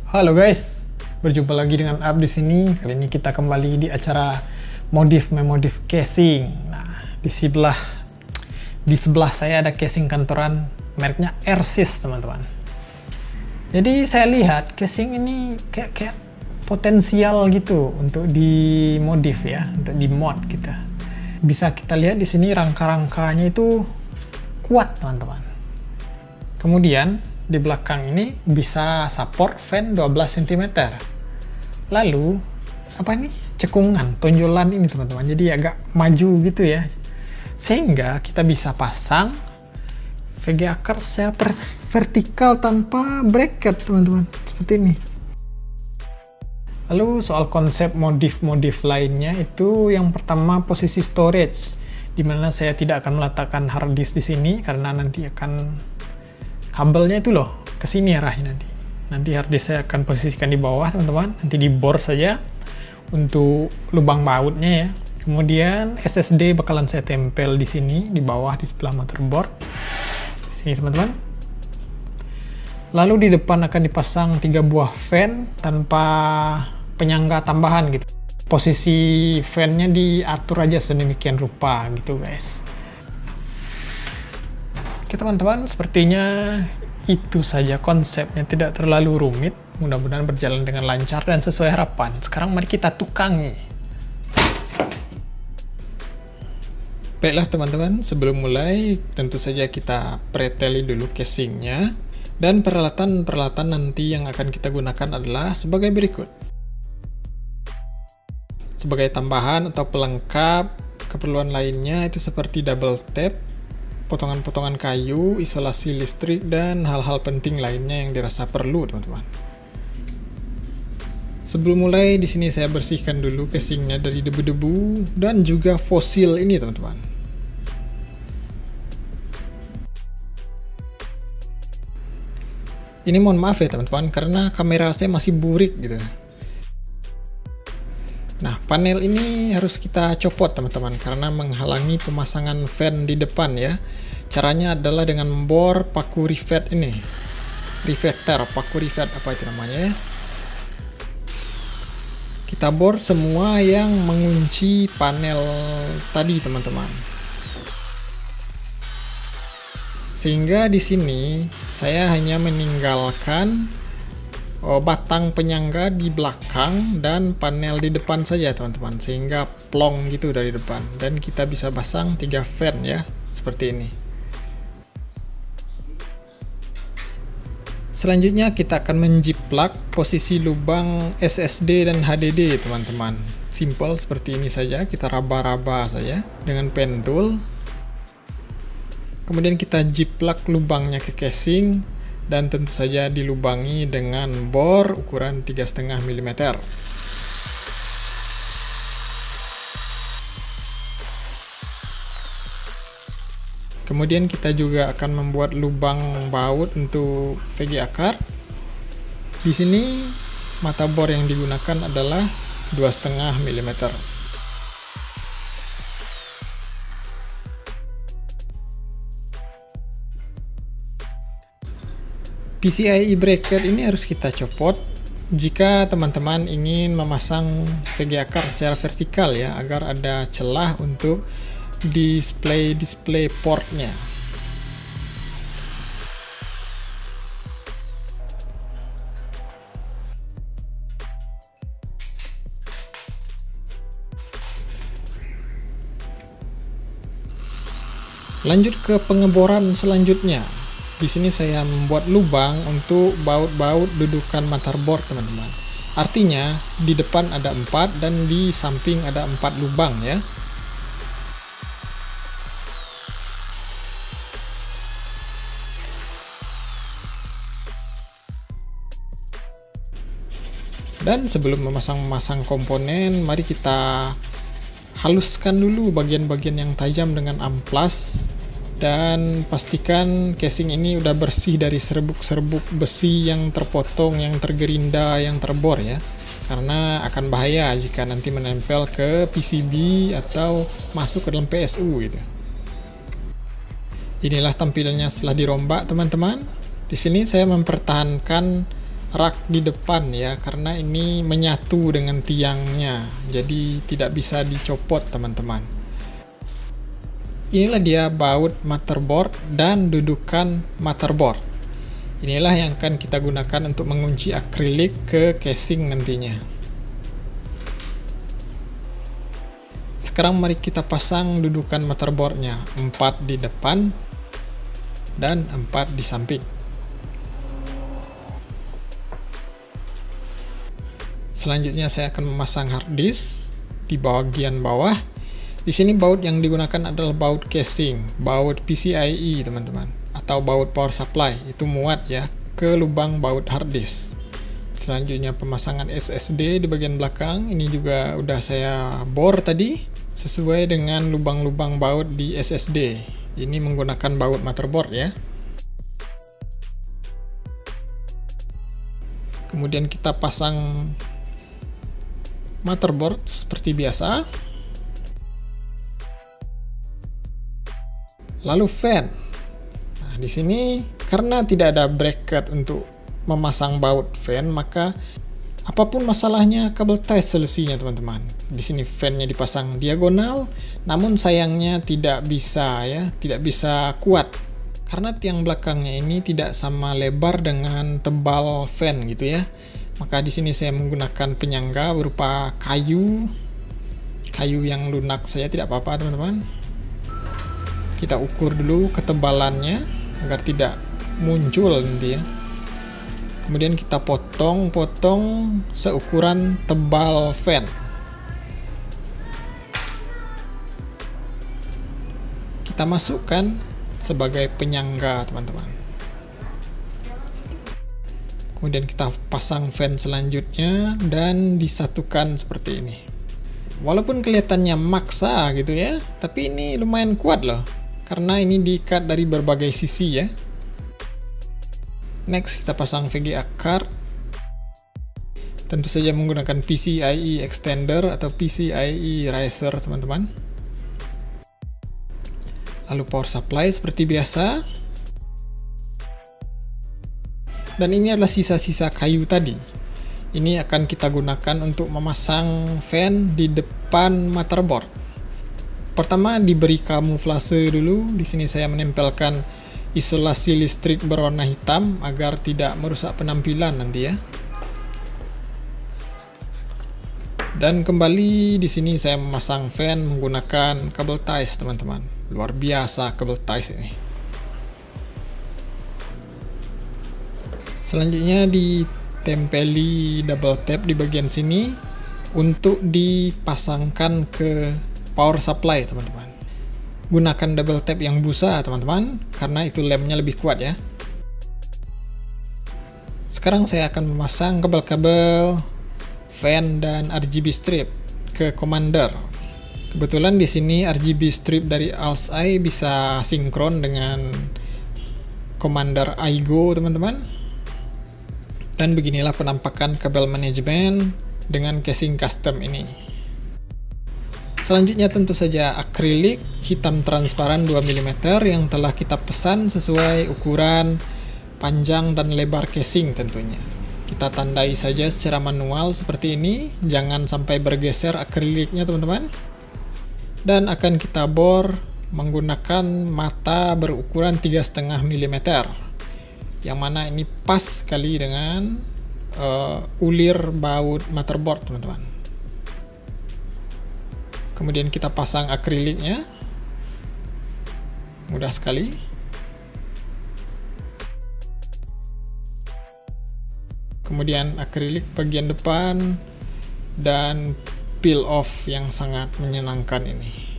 Halo guys, berjumpa lagi dengan Ab di sini. Kali ini kita kembali di acara modif memodif casing. Nah, di sebelah saya ada casing kantoran mereknya Airsis, teman-teman. Jadi saya lihat casing ini kayak potensial gitu untuk dimodif ya, untuk dimod gitu. Bisa kita lihat di sini rangka-rangkanya itu kuat, teman-teman. Kemudian di belakang ini bisa support fan 12 cm. Lalu apa ini? Cekungan, tonjolan ini, teman-teman. Jadi agak maju gitu ya. Sehingga kita bisa pasang VGA card secara vertikal tanpa bracket, teman-teman. Seperti ini. Lalu soal konsep modif-modif lainnya itu yang pertama posisi storage, dimana saya tidak akan meletakkan hard disk di sini karena nanti akan kabelnya itu loh ke sini arahnya nanti hard disk saya akan posisikan di bawah, teman-teman. Nanti di bor saja untuk lubang bautnya ya. Kemudian SSD bakalan saya tempel di sini di bawah di sebelah motherboard di sini, teman-teman. Lalu di depan akan dipasang 3 buah fan tanpa penyangga tambahan gitu. Posisi fan-nya diatur aja sedemikian rupa gitu, guys. Oke, teman-teman, sepertinya itu saja konsepnya, tidak terlalu rumit. Mudah-mudahan berjalan dengan lancar dan sesuai harapan. Sekarang mari kita tukangi. Baiklah teman-teman, sebelum mulai tentu saja kita preteli dulu casingnya. Dan peralatan-peralatan nanti yang akan kita gunakan adalah sebagai berikut. Sebagai tambahan atau pelengkap, keperluan lainnya itu seperti double tape, potongan-potongan kayu, isolasi listrik, dan hal-hal penting lainnya yang dirasa perlu, teman-teman. Sebelum mulai, di sini saya bersihkan dulu casingnya dari debu-debu dan juga fosil ini, teman-teman. Ini mohon maaf ya, teman-teman, karena kamera saya masih burik gitu. Nah, panel ini harus kita copot, teman-teman, karena menghalangi pemasangan fan di depan ya. Caranya adalah dengan bor paku rivet ini. Riveter, paku rivet apa itu namanya ya. Kita bor semua yang mengunci panel tadi, teman-teman. Sehingga di sini saya hanya meninggalkan batang penyangga di belakang dan panel di depan saja, teman-teman, sehingga plong gitu dari depan, dan kita bisa pasang 3 fan ya, seperti ini. Selanjutnya kita akan menjiplak posisi lubang SSD dan HDD, teman-teman. Simple seperti ini saja, kita raba-raba saja dengan pen tool. Kemudian kita jiplak lubangnya ke casing dan tentu saja dilubangi dengan bor ukuran 3,5 mm. Kemudian kita juga akan membuat lubang baut untuk VGA card. Di sini mata bor yang digunakan adalah 2,5 mm. PCIe bracket ini harus kita copot jika teman-teman ingin memasang VGA card secara vertikal ya, agar ada celah untuk display portnya. Lanjut ke pengeboran selanjutnya. Di sini saya membuat lubang untuk baut-baut dudukan motherboard, teman-teman. Artinya di depan ada 4 dan di samping ada 4 lubang ya. Dan sebelum memasang komponen, mari kita haluskan dulu bagian-bagian yang tajam dengan amplas. Dan pastikan casing ini udah bersih dari serbuk-serbuk besi yang terpotong, yang tergerinda, yang terbor ya. Karena akan bahaya jika nanti menempel ke PCB atau masuk ke dalam PSU gitu. Inilah tampilannya setelah dirombak, teman-teman. Di sini saya mempertahankan rak di depan ya, karena ini menyatu dengan tiangnya, jadi tidak bisa dicopot teman-teman. Inilah dia baut motherboard dan dudukan motherboard. Inilah yang akan kita gunakan untuk mengunci akrilik ke casing nantinya. Sekarang mari kita pasang dudukan motherboardnya, 4 di depan dan 4 di samping. Selanjutnya saya akan memasang hard disk di bagian bawah. Di sini baut yang digunakan adalah baut casing, baut PCIe teman-teman, atau baut power supply. Itu muat ya ke lubang baut hard disk. Selanjutnya pemasangan SSD di bagian belakang. Ini juga udah saya bor tadi sesuai dengan lubang-lubang baut di SSD. Ini menggunakan baut motherboard ya. Kemudian kita pasang motherboard seperti biasa. Lalu fan. Nah, di sini karena tidak ada bracket untuk memasang baut fan, maka apapun masalahnya kabel tie solusinya teman-teman. Di sini fan-nya dipasang diagonal, namun sayangnya tidak bisa kuat karena tiang belakangnya ini tidak sama lebar dengan tebal fan gitu ya. Maka di sini saya menggunakan penyangga berupa kayu yang lunak saja, tidak apa-apa teman-teman. Kita ukur dulu ketebalannya agar tidak muncul nanti ya. Kemudian kita potong seukuran tebal fan. Kita masukkan sebagai penyangga teman-teman. Kemudian kita pasang fan selanjutnya dan disatukan seperti ini. Walaupun kelihatannya maksa gitu ya, tapi ini lumayan kuat loh, karena ini diikat dari berbagai sisi ya. Next kita pasang VGA card. Tentu saja menggunakan PCIe extender atau PCIe riser teman-teman. Lalu power supply seperti biasa. Dan ini adalah sisa-sisa kayu tadi. Ini akan kita gunakan untuk memasang fan di depan motherboard. Pertama diberi kamuflase dulu. Di sini saya menempelkan isolasi listrik berwarna hitam agar tidak merusak penampilan nanti ya. Dan kembali di sini saya memasang fan menggunakan kabel ties teman-teman. Luar biasa kabel ties ini. Selanjutnya ditempeli double tap di bagian sini untuk dipasangkan ke power supply teman-teman. Gunakan double tap yang busa teman-teman, karena itu lemnya lebih kuat ya. Sekarang saya akan memasang kabel-kabel fan dan RGB strip ke commander. Kebetulan di sini RGB strip dari ALSI bisa sinkron dengan commander iGo teman-teman. Dan beginilah penampakan kabel manajemen dengan casing custom ini. Selanjutnya tentu saja akrilik hitam transparan 2 mm yang telah kita pesan sesuai ukuran panjang dan lebar casing tentunya. Kita tandai saja secara manual seperti ini, jangan sampai bergeser akriliknya teman-teman. Dan akan kita bor menggunakan mata berukuran 3,5 mm. Yang mana ini pas sekali dengan ulir baut motherboard teman-teman. Kemudian kita pasang akriliknya, mudah sekali. Kemudian akrilik bagian depan dan peel off yang sangat menyenangkan ini.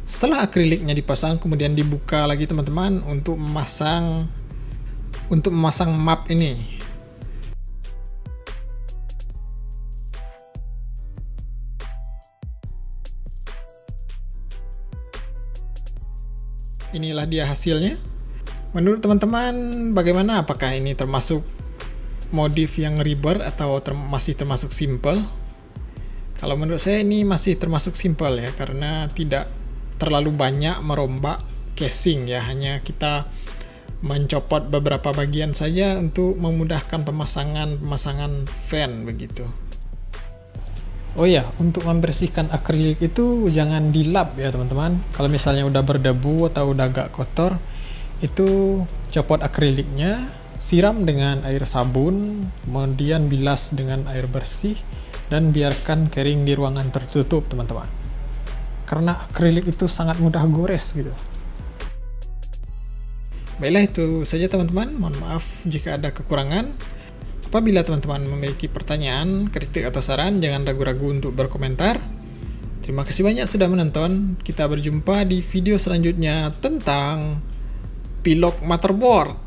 Setelah akriliknya dipasang, kemudian dibuka lagi teman-teman untuk memasang map ini. Inilah dia hasilnya. Menurut teman-teman bagaimana? Apakah ini termasuk modif yang ribet atau masih termasuk simple? Kalau menurut saya ini masih termasuk simple ya, karena tidak terlalu banyak merombak casing ya, hanya kita mencopot beberapa bagian saja untuk memudahkan pemasangan fan begitu. Oh ya, untuk membersihkan akrilik itu jangan dilap ya teman-teman. Kalau misalnya udah berdebu atau udah agak kotor, itu copot akriliknya, siram dengan air sabun, kemudian bilas dengan air bersih, dan biarkan kering di ruangan tertutup teman-teman. Karena akrilik itu sangat mudah gores gitu. Baiklah, itu saja teman-teman. Mohon maaf jika ada kekurangan. Apabila teman-teman memiliki pertanyaan, kritik atau saran, jangan ragu-ragu untuk berkomentar. Terima kasih banyak sudah menonton. Kita berjumpa di video selanjutnya tentang pilok motherboard.